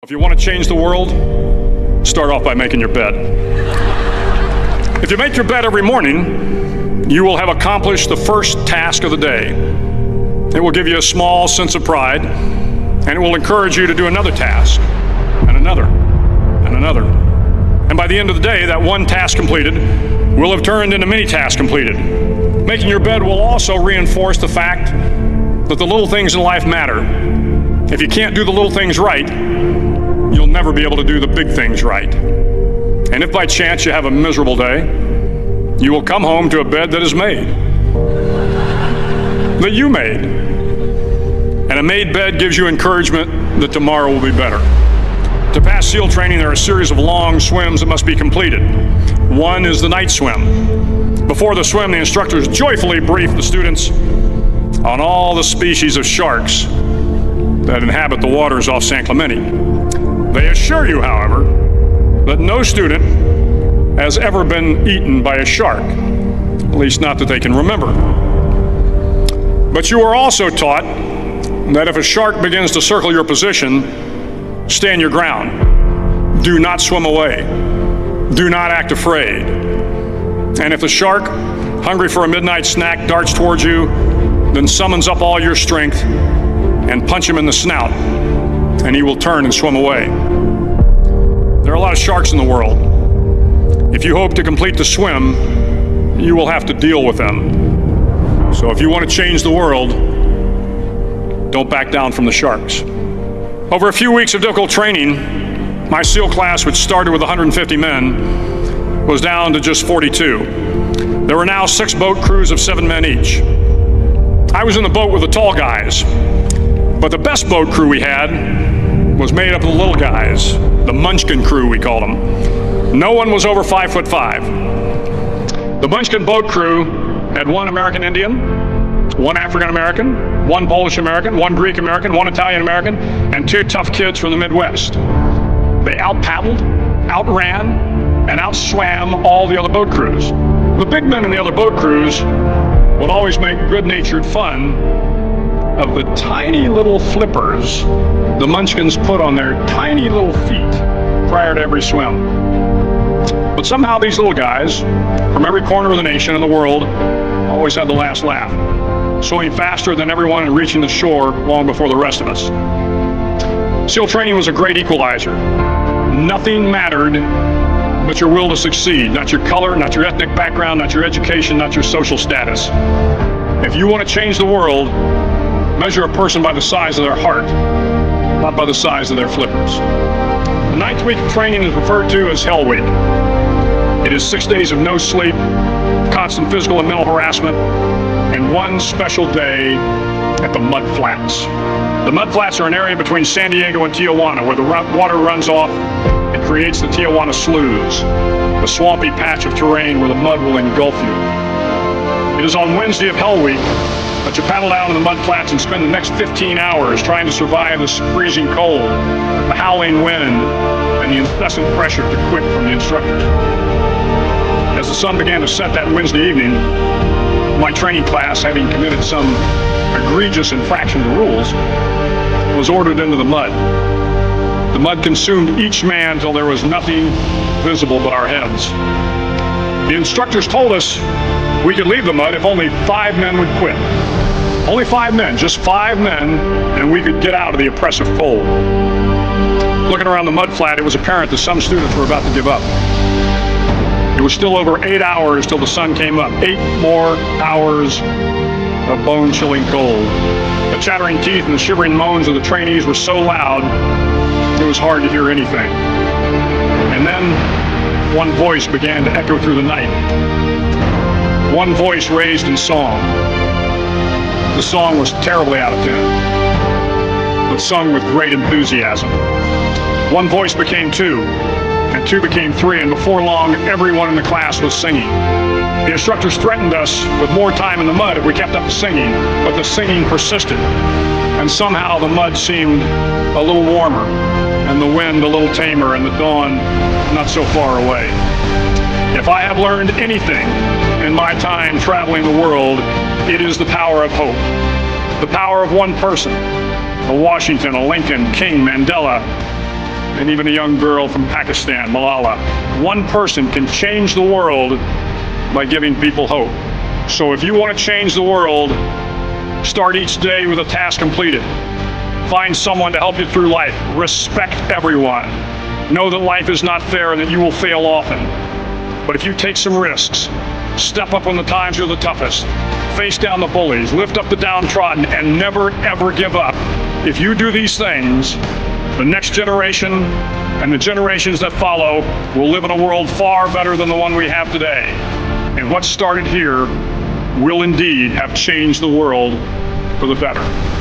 If you want to change the world, start off by making your bed. If you make your bed every morning, you will have accomplished the first task of the day. It will give you a small sense of pride, and it will encourage you to do another task, and another, and another. And by the end of the day, that one task completed will have turned into many tasks completed. Making your bed will also reinforce the fact that the little things in life matter. If you can't do the little things right, you'll never be able to do the big things right. And if by chance you have a miserable day, you will come home to a bed that is made, that you made. And a made bed gives you encouragement that tomorrow will be better. To pass SEAL training, there are a series of long swims that must be completed. One is the night swim. Before the swim, the instructors joyfully brief the students on all the species of sharks that inhabit the waters off San Clemente. They assure you, however, that no student has ever been eaten by a shark, at least not that they can remember. But you are also taught that if a shark begins to circle your position, stand your ground. Do not swim away. Do not act afraid. And if the shark, hungry for a midnight snack, darts towards you, then summons up all your strength and punch him in the snout, and he will turn and swim away. There are a lot of sharks in the world. If you hope to complete the swim, you will have to deal with them. So if you want to change the world, don't back down from the sharks. Over a few weeks of difficult training, my SEAL class, which started with 150 men, was down to just 42. There were now 6 boat crews of 7 men each. I was in the boat with the tall guys, but the best boat crew we had was made up of the little guys, the Munchkin crew, we called them. No one was over 5'5". The Munchkin boat crew had 1 American Indian, 1 African American, 1 Polish American, 1 Greek American, 1 Italian American, and 2 tough kids from the Midwest. They out-paddled, outran, and outswam all the other boat crews. The big men in the other boat crews would always make good-natured fun of the tiny little flippers the Munchkins put on their tiny little feet prior to every swim. But somehow these little guys from every corner of the nation and the world always had the last laugh, swimming faster than everyone and reaching the shore long before the rest of us. SEAL training was a great equalizer. Nothing mattered but your will to succeed, not your color, not your ethnic background, not your education, not your social status. If you want to change the world, measure a person by the size of their heart, not by the size of their flippers. The 9th week of training is referred to as Hell Week. It is 6 days of no sleep, constant physical and mental harassment, and 1 special day at the Mud Flats. The Mud Flats are an area between San Diego and Tijuana where the water runs off and creates the Tijuana Sloughs, a swampy patch of terrain where the mud will engulf you. It is on Wednesday of Hell Week that you paddle down to the mud flats and spend the next 15 hours trying to survive the freezing cold, the howling wind, and the incessant pressure to quit from the instructors. As the sun began to set that Wednesday evening, my training class, having committed some egregious infraction to rules, was ordered into the mud. The mud consumed each man till there was nothing visible but our heads. The instructors told us we could leave the mud if only 5 men would quit. Only 5 men, just 5 men, and we could get out of the oppressive cold. Looking around the mud flat, it was apparent that some students were about to give up. It was still over 8 hours till the sun came up. 8 more hours of bone-chilling cold. The chattering teeth and the shivering moans of the trainees were so loud, it was hard to hear anything. And then one voice began to echo through the night. One voice raised in song. The song was terribly out of tune, but sung with great enthusiasm. One voice became 2, and 2 became 3, and before long, everyone in the class was singing. The instructors threatened us with more time in the mud if we kept up the singing, but the singing persisted, and somehow the mud seemed a little warmer, and the wind a little tamer, and the dawn not so far away. If I have learned anything in my time traveling the world, it is the power of hope. The power of one person, a Washington, a Lincoln, King, Mandela, and even a young girl from Pakistan, Malala. One person can change the world by giving people hope. So if you want to change the world, start each day with a task completed. Find someone to help you through life. Respect everyone. Know that life is not fair and that you will fail often. But if you take some risks, step up when the times are the toughest, face down the bullies, lift up the downtrodden, and never ever give up. If you do these things, the next generation and the generations that follow will live in a world far better than the one we have today. And what started here will indeed have changed the world for the better.